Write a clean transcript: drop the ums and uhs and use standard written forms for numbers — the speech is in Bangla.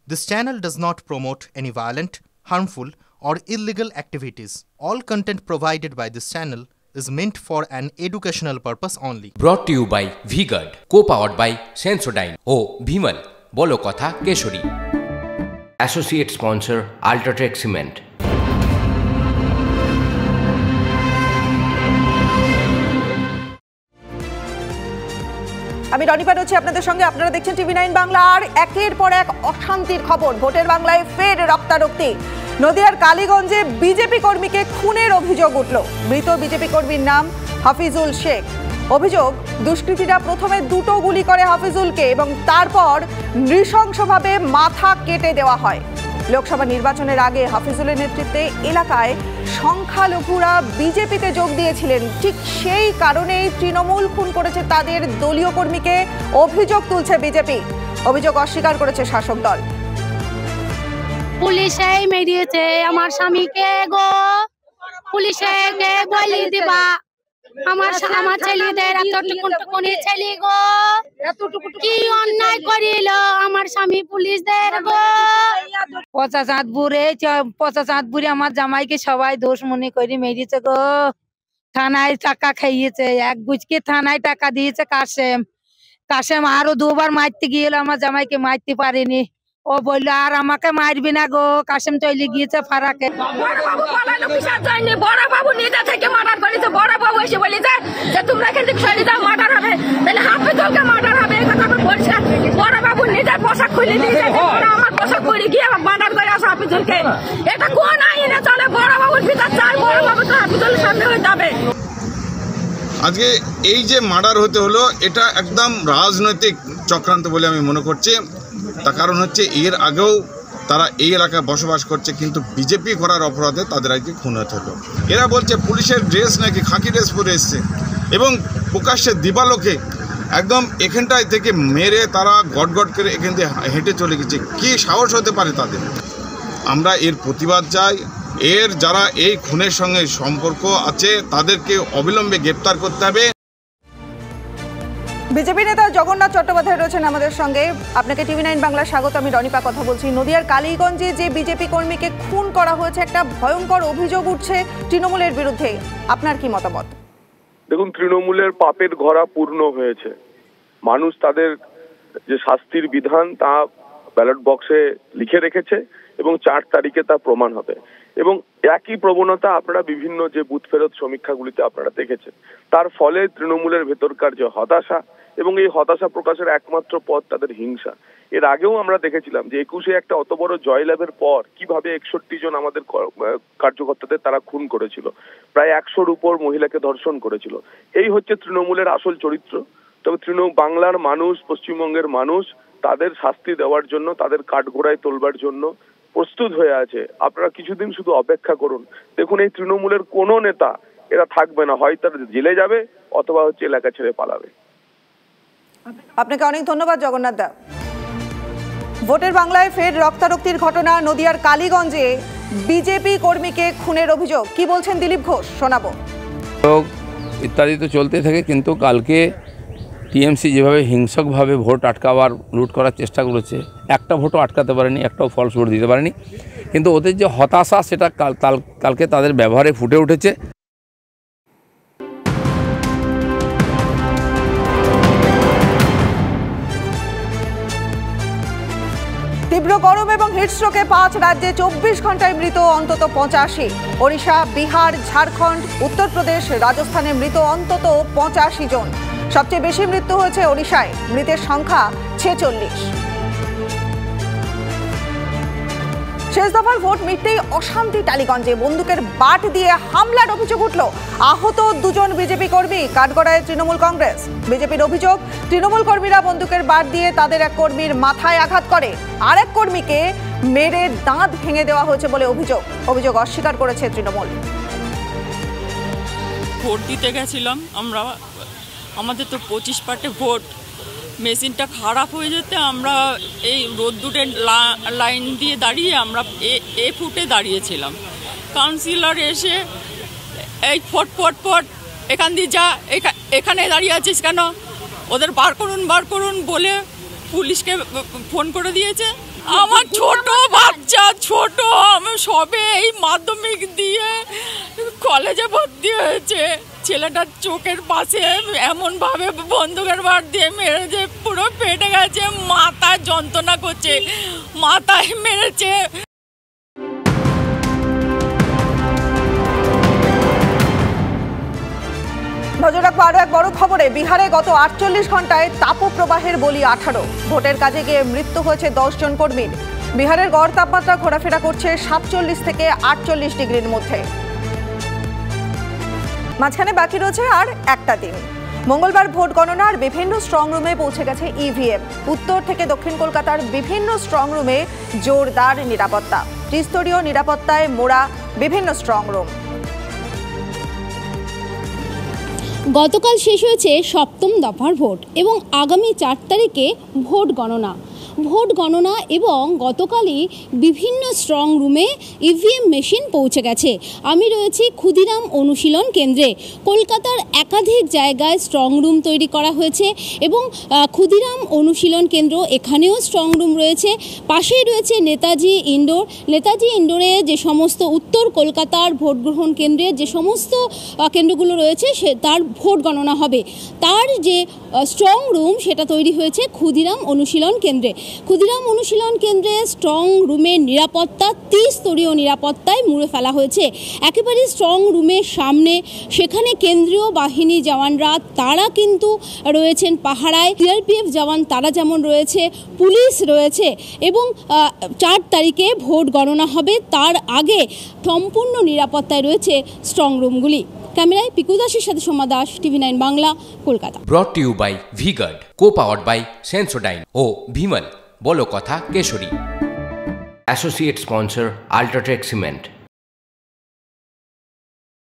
This channel does not promote any violent, harmful, or illegal activities. All content provided by this channel is meant for an educational purpose only. Brought to you by V-Guard, co-powered by Sensodyne O Bhimal, বলো কথা Keshari. Associate sponsor Ultratech Cement. আমি রনি পারছি আপনাদের সঙ্গে। আপনারা দেখছেন টিভি 9 বাংলা। আর একের পর এক অশান্তির খবর। ভোটের বাংলায় ফের রক্তারক্তি। নদিয়ার কালীগঞ্জে বিজেপি কর্মীকে খুনের অভিযোগ উঠল। মৃত বিজেপি কর্মীর নাম হাফিজুল শেখ। অভিযোগ, দুষ্কৃতীরা প্রথমে দুটো গুলি করে হাফিজুলকে এবং তারপর নৃশংসভাবে মাথা কেটে দেওয়া হয়। লোকসভা নির্বাচনের আগে হাফিজুলের নেতৃত্বে এলাকায় সংখ্যালঘুরা বিজেপিতে যোগ দিয়েছিলেন। ঠিক সেই কারণেই তৃণমূল খুন করেছে তাদের দলীয় কর্মীকে, অভিযোগ তুলছে বিজেপি। অভিযোগ অস্বীকার করেছে শাসক দল। পুলিশে মেরিয়েছে আমার স্বামীকে গো, পুলিশে বলি দিবা আমার ছেলেদের এতটুকুনি ছেলে গো, কি অন্যায় করিল আমার স্বামী পুলিশদের গো। পচা চাঁদপুরে আমার জামাইকে সবাই দোষ মনে করে মেরিয়েছে গো। থানায় টাকা খাইয়েছে, এক গুজকে থানায় টাকা দিয়েছে কাশেম আরো দুবার মারতে গিয়েছিল, আমার জামাইকে মারতে পারেনি। ও বললো আর আমাকে মারবি না গো, কাশেম চলে গিয়েছে ফারাকে। বড় বাবু নিজে থেকে মার্ডার করেছে। বড় বাবু এসে বলেছে যে তোমরা এখান থেকে সরে যাও, মার্ডার হবে, তাহলে হাফিজুলকে মার্ডার হবে। এই কথাটা বলছে। বড় বাবু নিজের পোশাক খুলে দিয়েছে, আমার পোশাক পরে গিয়ে মার্ডার করে আসো হাফিজুলকে। এটা কোন আইনে চলে? বড় বাবুর বিচার চাই, বড় বাবু তো হাফিজুলের সামনে হয়ে যাবে। আজকে এই যে মার্ডার হতে হলো, এটা একদম রাজনৈতিক চক্রান্ত বলে আমি মনে করছি। তার কারণ হচ্ছে এর আগেও তারা এই এলাকায় বসবাস করছে, কিন্তু বিজেপি করার অপরাধে তাদের আজকে খুন হতে হলো। এরা বলছে পুলিশের ড্রেস নাকি খাকি ড্রেস পরে এসছে এবং প্রকাশ্যে দিবালোকে একদম এখানটায় থেকে মেরে তারা গটগট করে এখান দিয়ে হেঁটে চলে গেছে। কী সাহস হতে পারে তাদের? আমরা এর প্রতিবাদ চাই। এর যারা এই খুনের সঙ্গে সম্পর্ক আছে তাদেরকে অবিলম্বে গ্রেপ্তার করতে হবে। বিজেপি নেতা জগন্নাথ চট্টোপাধ্যায় রয়েছেন আমাদের সঙ্গে। আপনাকে টিভি 9 বাংলার স্বাগত। আমি রনিপা কথা বলছি। নদিয়ার কালীগঞ্জে যে বিজেপি কর্মীকে খুন করা হয়েছে, একটা ভয়ঙ্কর অভিযোগ উঠছে তৃণমূলের বিরুদ্ধে। আপনার কি মতামত? দেখুন, তৃণমূলের পাপের ঘরা পূর্ণ হয়েছে। মানুষ তাদের যে শাস্তির বিধান তা ব্যালট বক্সে লিখে রেখেছে এবং 4 তারিখে তা প্রমাণ হবে। এবং একই প্রবণতা আপনারা বিভিন্ন যে বুথ ফেরত সমীক্ষাগুলিতে আপনারা দেখেছেন। তার ফলে তৃণমূলের ভেতরকার যে হতাশা এবং এই হতাশা প্রকাশের একমাত্র পথ তাদের হিংসা। এর আগেও আমরা দেখেছিলাম যে 21-এ একটা অত বড় জয়লাভের পর কিভাবে 61 জন আমাদের কার্যকর্তাদের তারা খুন করেছিল, প্রায় 100-র উপর মহিলাকে ধর্ষণ করেছিল। এই হচ্ছে তৃণমূলের আসল চরিত্র। তবে বাংলার মানুষ, পশ্চিমবঙ্গের মানুষ তাদের শাস্তি দেওয়ার জন্য, তাদের কাঠগড়ায় তোলবার জন্য প্রস্তুত হয়ে আছে। আপনারা কিছুদিন শুধু অপেক্ষা করুন। দেখুন, এই তৃণমূলের কোনো নেতা এরা থাকবে না, হয় তারা জেলে যাবে অথবা হচ্ছে এলাকা ছেড়ে পালাবে। আপনাকে অনেক ধন্যবাদ জগন্নাথ দা। ভোটের বাংলায় ফের রক্তারক্তির ঘটনা। নদিয়ার কালীগঞ্জে বিজেপি কর্মীকে খুনের অভিযোগ। কি বলছেন দিলীপ ঘোষ, শোনাবো। ইত্যাদি তো চলতে থাকে, কিন্তু কালকে টিএমসি যেভাবে হিংসকভাবে ভোট আটকাবার, লুট করার চেষ্টা করেছে, একটা ভোটও আটকাতে পারেনি, একটাও ফলস ভোট দিতে পারেনি। কিন্তু ওদের যে হতাশা সেটা কালকে তাদের ব্যবহারে ফুটে উঠেছে। তীব্র গরম এবং হিটস্ট্রোকে 5 রাজ্যে 24 ঘন্টায় মৃত অন্তত 85। ওড়িশা, বিহার, ঝাড়খণ্ড, উত্তরপ্রদেশ, রাজস্থানে মৃত অন্তত 85 জন। সবচেয়ে বেশি মৃত্যু হয়েছে ওড়িশায়, মৃতের সংখ্যা 46। শেষ দফার ভোট মিটতেই অশান্তি টালিগঞ্জে। বন্দুকের বাট দিয়ে হামলার অভিযোগ উঠল। আহত 2 জন বিজেপি কর্মী, কাঠগড়ায় তৃণমূল কংগ্রেস। বিজেপির অভিযোগ, তৃণমূল কর্মীরা বন্দুকের বাট দিয়ে তাদের এক কর্মীর মাথায় আঘাত করে, আরেক কর্মীকে মেরে দাঁত ভেঙে দেওয়া হয়েছে বলে অভিযোগ অস্বীকার করেছে তৃণমূল। ভোট দিতে গেছিলাম আমরা, আমাদের তো 25 পার্টে ভোট। মেশিনটা খারাপ হয়ে যেতে আমরা এই রোদ্দুরের লাইন দিয়ে দাঁড়িয়ে আমরা এ ফুটে দাঁড়িয়েছিলাম। কাউন্সিলর এসে এই ফট এখান দিয়ে যা, এখানে দাঁড়িয়ে আছিস কেন, ওদের বার করুন বলে পুলিশকে ফোন করে দিয়েছে। আমার ছোট বাচ্চা, ছোট, আমি সবে এই মাধ্যমিক দিয়ে কলেজে ভর্তি হয়েছে। ছেলেটার চোখের পাশে এমনভাবে বন্দুকের বাট দিয়ে মেরেছে, পুরো ফেটে গেছে, মাথায় যন্ত্রণা করছে, মাথায় মেরেছে। নজর রাখবো আরো এক বড় খবরে। বিহারে গত 48 ঘন্টায় তাপপ্রবাহের বলি 18। ভোটের কাজে গিয়ে মৃত্যু হয়েছে 10 জন কর্মীর। বিহারের গড় তাপমাত্রা ঘোরাফেরা করছে 47 থেকে 48 ডিগ্রির মধ্যে। মাঝখানে বাকি রয়েছে আর একটা দিন। মঙ্গলবার ভোট গণনার বিভিন্ন স্ট্রং রুমে পৌঁছে গেছে ইভিএম। উত্তর থেকে দক্ষিণ কলকাতার বিভিন্ন স্ট্রং রুমে জোরদার নিরাপত্তা। ত্রিস্তরীয় নিরাপত্তায় মোড়া বিভিন্ন স্ট্রং রুম। গতকাল শেষ হয়েছে সপ্তম দফার ভোট এবং আগামী 4 তারিখে ভোট গণনা। ভোট গণনা এবং গতকালই বিভিন্ন স্ট্রং রুমে ইভিএম মেশিন পৌঁছে গেছে। আমি রয়েছি ক্ষুদিরাম অনুশীলন কেন্দ্রে। কলকাতার একাধিক জায়গায় স্ট্রং রুম তৈরি করা হয়েছে এবং ক্ষুদিরাম অনুশীলন কেন্দ্র এখানেও স্ট্রং রুম রয়েছে। পাশেই রয়েছে নেতাজি ইনডোর। নেতাজি ইনডোরে যে সমস্ত উত্তর কলকাতার ভোট গ্রহণ কেন্দ্রে যে সমস্ত কেন্দ্রগুলো রয়েছে তার ভোট গণনা হবে, তার যে স্ট্রং রুম সেটা তৈরি হয়েছে ক্ষুদিরাম অনুশীলন কেন্দ্রে। ক্ষুদিরাম অনুশীলন কেন্দ্রে স্ট্রং রুমের নিরাপত্তা 30 স্তরীয় নিরাপত্তায় মুড়ে ফেলা হয়েছে। একেবারে স্ট্রং রুমের সামনে সেখানে কেন্দ্রীয় বাহিনী জওয়ানরা তারা কিন্তু রয়েছেন পাহারায়। সিআরপিএফ জওয়ান তারা যেমন রয়েছে, পুলিশ রয়েছে এবং 4 তারিখে ভোট গণনা হবে, তার আগে সম্পূর্ণ নিরাপত্তায় রয়েছে স্ট্রং রুমগুলি। ক্যামেরায় পিকু দাসের সাথে Soma Das, TV nine Bangla, Kolkata. Brought to you by V-Guard, co-powered by Sensodyne ও ভিমল, বলো কথা কেশরী। Associate sponsor UltraTech cement.